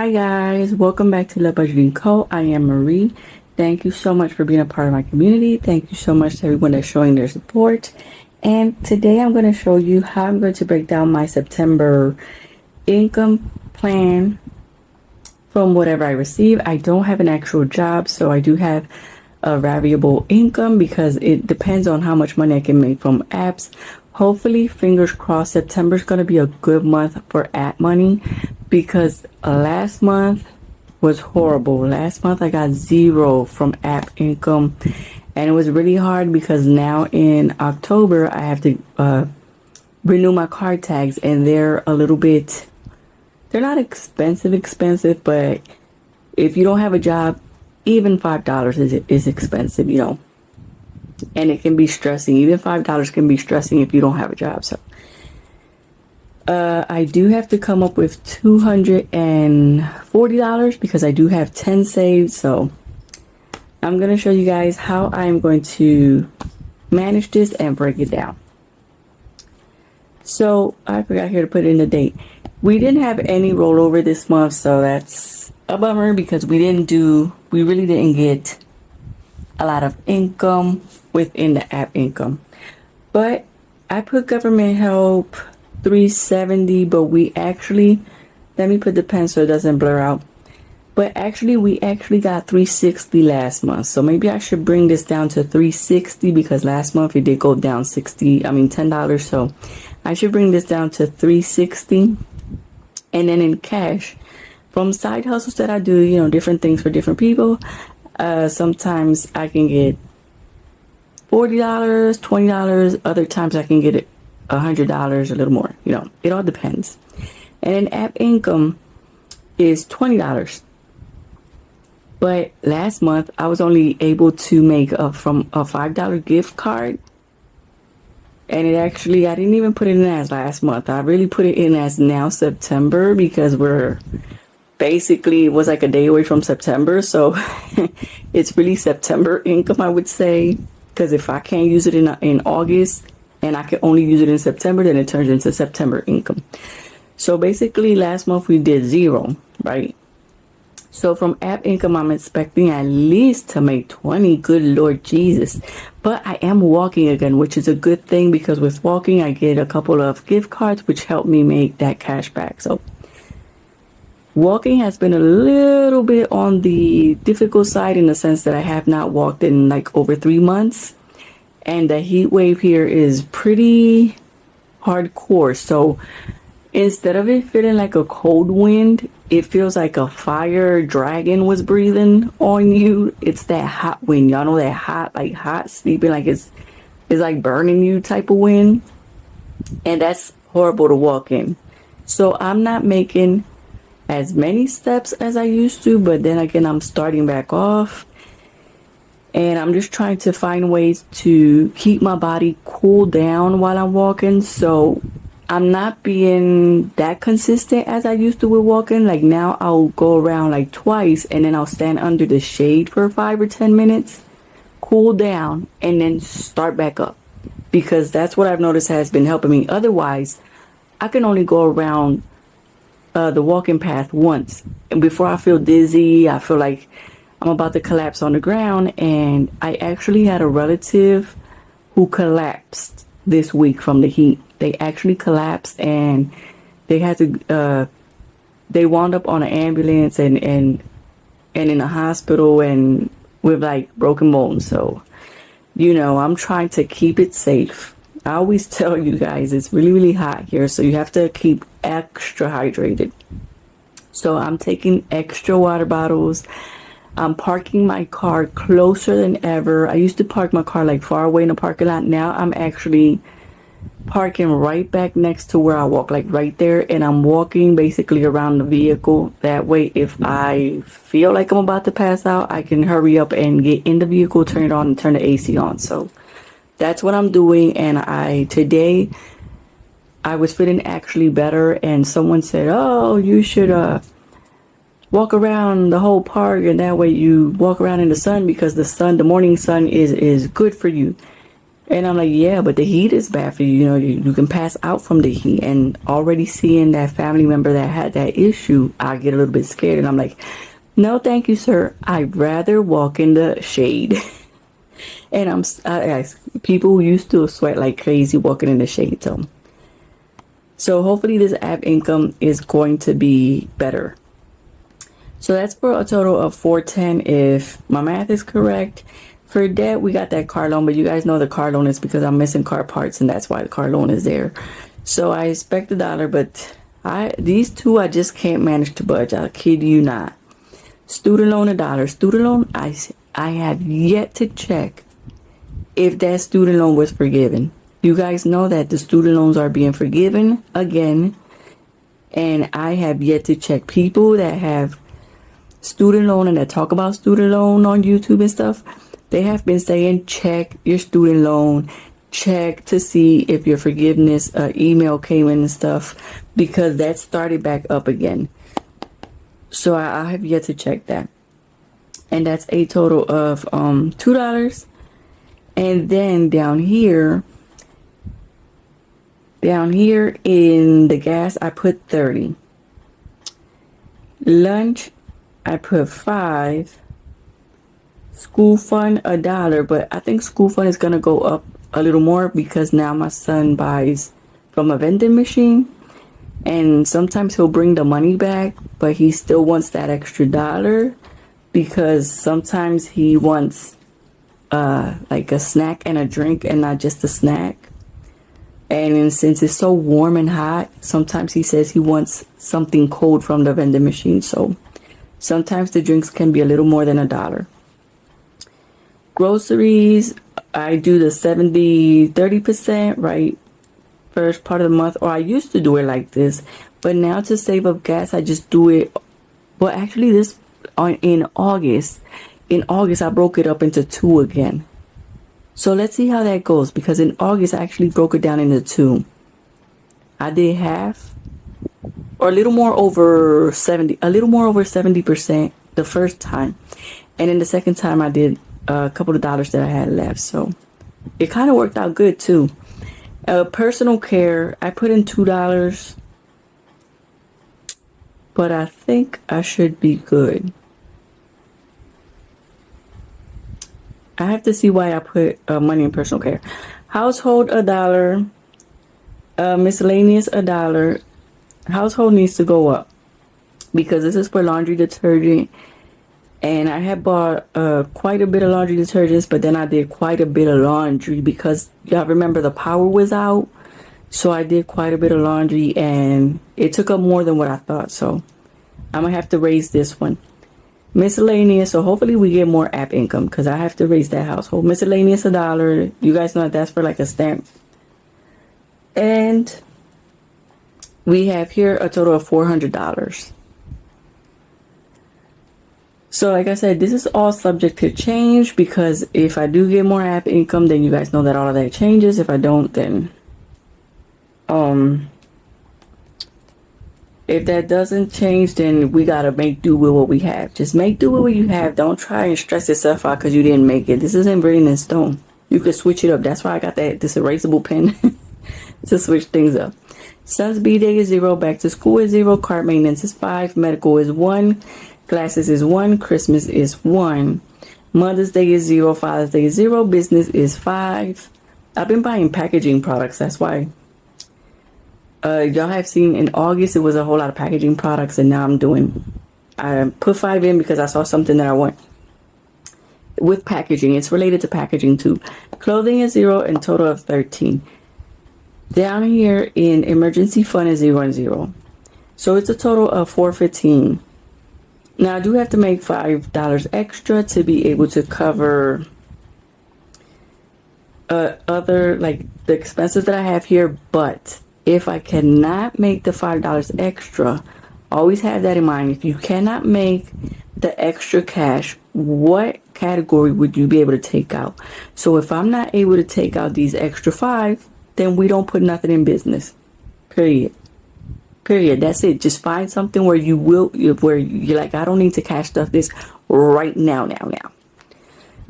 Hi guys, welcome back to Love Budgeting Co. I am Marie. Thank you so much for being a part of my community. Thank you so much to everyone that's showing their support. And today I'm going to show you how I'm going to break down my September income plan from whatever I receive. I don't have an actual job, so I do have a variable income because it depends on how much money I can make from apps. Hopefully, fingers crossed, September is going to be a good month for app money because last month was horrible. Last month I got zero from app income, and it was really hard because now in October I have to renew my card tags, and they're a little bit, they're not expensive, but if you don't have a job, even $5 is expensive, and it can be stressing. Even $5 can be stressing if you don't have a job. So I do have to come up with $240 because I do have 10 saved. So I'm going to show you guys how I'm going to manage this and break it down. So I forgot here to put in the date. We didn't have any rollover this month, so that's a bummer because we really didn't get a lot of income within the app income. But I put government help $370, but we actually, let me put the pen so it doesn't blur out. But actually, we actually got $360 last month. So maybe I should bring this down to $360 because last month it did go down $10. So I should bring this down to $360. And then in cash, from side hustles that I do, different things for different people, sometimes I can get $40, $20. Other times I can get it $100, a little more. It all depends. And then app income is $20. But last month I was only able to make from a $5 gift card. And it actually, I didn't even put it in as last month. I really put it in as now September because we're basically, it was like a day away from September. So it's really September income, I would say. Because if I can't use it in August and I can only use it in September, then it turns into September income. So basically last month we did zero, right? So from app income, I'm expecting at least to make 20. Good Lord Jesus. But I am walking again, which is a good thing because with walking, I get a couple of gift cards, which help me make that cash back. So walking has been a little bit on the difficult side in the sense that I have not walked in like over 3 months. And the heat wave here is pretty hardcore. So instead of it feeling like a cold wind, it feels like a fire dragon was breathing on you. It's that hot wind. Y'all know that hot sleeping, like it's like burning you type of wind. And that's horrible to walk in. So I'm not making as many steps as I used to, but then again, I'm starting back off. And I'm just trying to find ways to keep my body cool down while I'm walking. So I'm not being that consistent as I used to with walking. Like now I'll go around like twice and then I'll stand under the shade for 5 or 10 minutes, cool down, and then start back up. Because that's what I've noticed has been helping me. Otherwise, I can only go around the walking path once. And before I feel dizzy, I feel like I'm about to collapse on the ground. And I actually had a relative who collapsed this week from the heat. They actually collapsed and they had to, they wound up on an ambulance and in a hospital and with like broken bones. So, I'm trying to keep it safe. I always tell you guys, it's really, really hot here. So you have to keep extra hydrated. So I'm taking extra water bottles. I'm parking my car closer than ever. I used to park my car like far away in the parking lot. Now I'm actually parking right back next to where I walk, like right there, and I'm walking basically around the vehicle. That way, if I feel like I'm about to pass out, I can hurry up and get in the vehicle, turn it on, and turn the AC on. So that's what I'm doing. And today I was feeling actually better, and someone said, "Oh, you should walk around the whole park, and that way you walk around in the sun because the morning sun is good for you." And I'm like, yeah, but the heat is bad for you. You know, you can pass out from the heat. And already seeing that family member that had that issue, I get a little bit scared. And I'm like, no, thank you, sir. I'd rather walk in the shade. And people used to sweat like crazy walking in the shade. So hopefully this app income is going to be better. So that's for a total of 410 if my math is correct. For debt, we got that car loan, but you guys know the car loan is because I'm missing car parts, and that's why the car loan is there. So I expect $1, but these two I just can't manage to budge. I kid you not. Student loan $1. Student loan, I have yet to check if that student loan was forgiven. You guys know that the student loans are being forgiven again, and I have yet to check. People that have student loan and that talk about student loan on YouTube and stuff, they have been saying check your student loan, check to see if your forgiveness email came in and stuff, because that started back up again. So I have yet to check that. And that's a total of $2. And then down here in the gas, I put 30. Lunch, I put 5. School fund $1, but I think school fund is gonna go up a little more because now my son buys from a vending machine, and sometimes he'll bring the money back, but he still wants that extra $1 because sometimes he wants like a snack and a drink and not just a snack. And since it's so warm and hot, sometimes he says he wants something cold from the vending machine. So sometimes the drinks can be a little more than $1. Groceries, I do the 70-30%, right? First part of the month, or I used to do it like this, but now to save up gas, I just do it. Well, actually, in August, I broke it up into 2 again. So let's see how that goes, because in August, I actually broke it down into 2. I did half, or a little more over 70% the first time, and then the second time I did a couple of dollars that I had left. So it kind of worked out good too. Personal care, I put in $2, but I think I should be good. I have to see why I put money in personal care. Household $1, miscellaneous $1. Household needs to go up because this is for laundry detergent. And I had bought quite a bit of laundry detergents, but then I did quite a bit of laundry because y'all remember the power was out. So I did quite a bit of laundry and it took up more than what I thought. So I'm going to have to raise this one. Miscellaneous, so hopefully we get more app income because I have to raise that household. Miscellaneous $1. You guys know that's for like a stamp. And we have here a total of $400. So like I said, this is all subject to change because if I do get more app income, then you guys know that all of that changes. If I don't, then if that doesn't change, then we gotta make do with what we have. Just make do with what you have. Don't try and stress yourself out because you didn't make it. This isn't written in stone. You could switch it up. That's why I got this erasable pen to switch things up. Son's B-Day is 0. Back to school is 0. Car maintenance is 5. Medical is 1. Glasses is 1. Christmas is 1. Mother's Day is 0. Father's Day is 0. Business is 5. I've been buying packaging products. That's why. Y'all have seen in August, it was a whole lot of packaging products. And now I put 5 in because I saw something that I want. With packaging. It's related to packaging too. Clothing is 0 and total of 13. Down here in emergency fund is 0 and 0. So it's a total of 415. Now, I do have to make $5 extra to be able to cover other, like, the expenses that I have here. But if I cannot make the $5 extra, always have that in mind. If you cannot make the extra cash, what category would you be able to take out? So if I'm not able to take out these extra 5, then we don't put nothing in business. Period. That's it. Just find something where where you're like, I don't need to cash stuff this right now.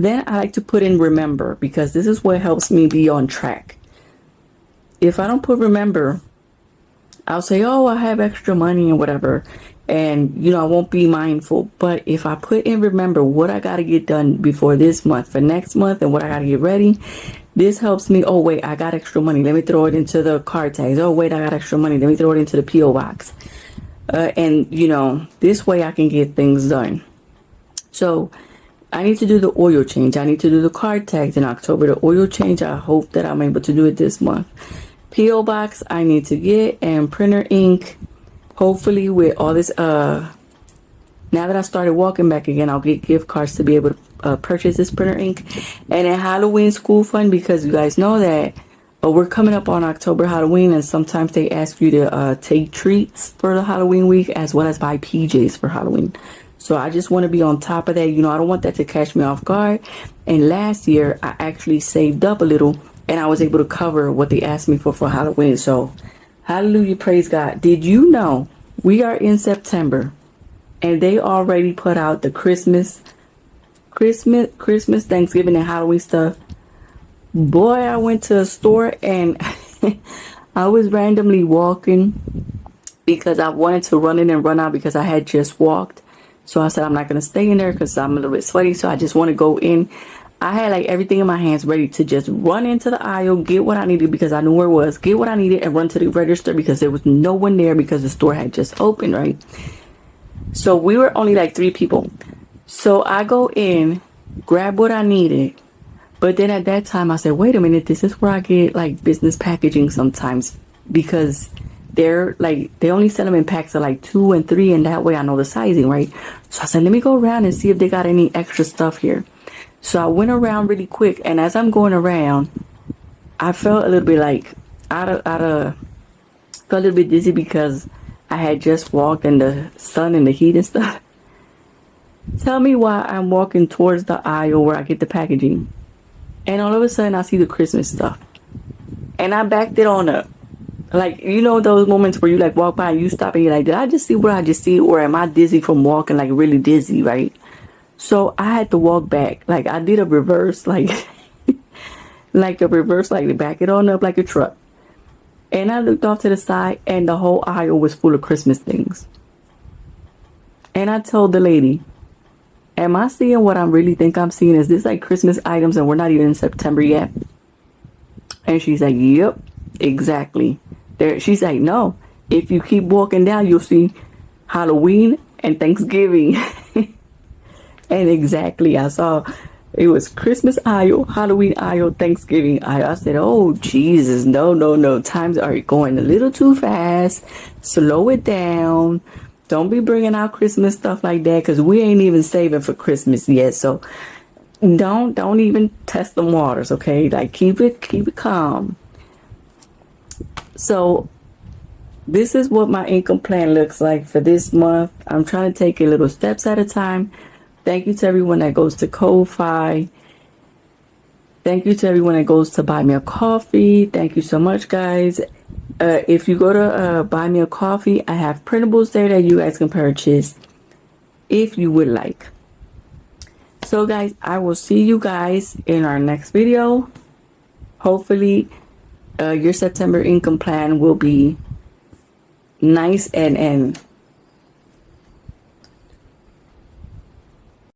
Then I like to put in remember, because this is what helps me be on track. If I don't put remember, I'll say, oh, I have extra money and whatever. And, I won't be mindful. But if I put in remember what I got to get done before this month, for next month, and what I got to get ready, this helps me. Oh, wait, I got extra money. Let me throw it into the card tags. Oh, wait, I got extra money. Let me throw it into the P.O. box. And, this way I can get things done. So I need to do the oil change. I need to do the card tags in October. The oil change, I hope that I'm able to do it this month. P.O. box I need to get, and printer ink. Hopefully with all this, now that I started walking back again, I'll get gift cards to be able to purchase this printer ink. And a Halloween school fund, because you guys know that we're coming up on October Halloween, and sometimes they ask you to take treats for the Halloween week, as well as buy PJs for Halloween. So I just want to be on top of that. I don't want that to catch me off guard. And last year, I actually saved up a little, and I was able to cover what they asked me for Halloween. So hallelujah, praise God. Did you know we are in September and they already put out the Christmas, Thanksgiving, and Halloween stuff? Boy, I went to a store and I was randomly walking because I wanted to run in and run out because I had just walked. So I said, I'm not going to stay in there because I'm a little bit sweaty. So I just want to go in. I had like everything in my hands ready to just run into the aisle, get what I needed because I knew where it was, get what I needed, and run to the register because there was no one there because the store had just opened, right? So we were only like 3 people. So I go in, grab what I needed. But then at that time I said, wait a minute, this is where I get like business packaging sometimes, because they only sell them in packs of like 2 and 3, and that way I know the sizing, right? So I said, let me go around and see if they got any extra stuff here. So I went around really quick, and as I'm going around, I felt a little bit like felt a little bit dizzy because I had just walked in the sun and the heat and stuff. Tell me why I'm walking towards the aisle where I get the packaging, and all of a sudden I see the Christmas stuff, and I backed it on up. Like, those moments where you like walk by and you stop and you're like, did I just see what I just see, or am I dizzy from walking, like really dizzy, right? So I had to walk back. Like I did a reverse, like like a reverse, like to back it on up like a truck. And I looked off to the side, and the whole aisle was full of Christmas things. And I told the lady, am I seeing what I really think I'm seeing? Is this like Christmas items and we're not even in September yet? And she's like, yep, exactly. She's like, no, if you keep walking down, you'll see Halloween and Thanksgiving. And exactly, I saw it was Christmas aisle, Halloween aisle, Thanksgiving aisle. I said, oh, Jesus, no. Times are going a little too fast. Slow it down. Don't be bringing out Christmas stuff like that, because we ain't even saving for Christmas yet. So don't even test the waters, okay? Like keep it calm. So this is what my income plan looks like for this month. I'm trying to take it little steps at a time. Thank you to everyone that goes to KOFI. Thank you to everyone that goes to Buy Me a Coffee. Thank you so much, guys. If you go to Buy Me a Coffee, I have printables there that you guys can purchase if you would like. So, guys, I will see you guys in our next video. Hopefully, your September income plan will be nice and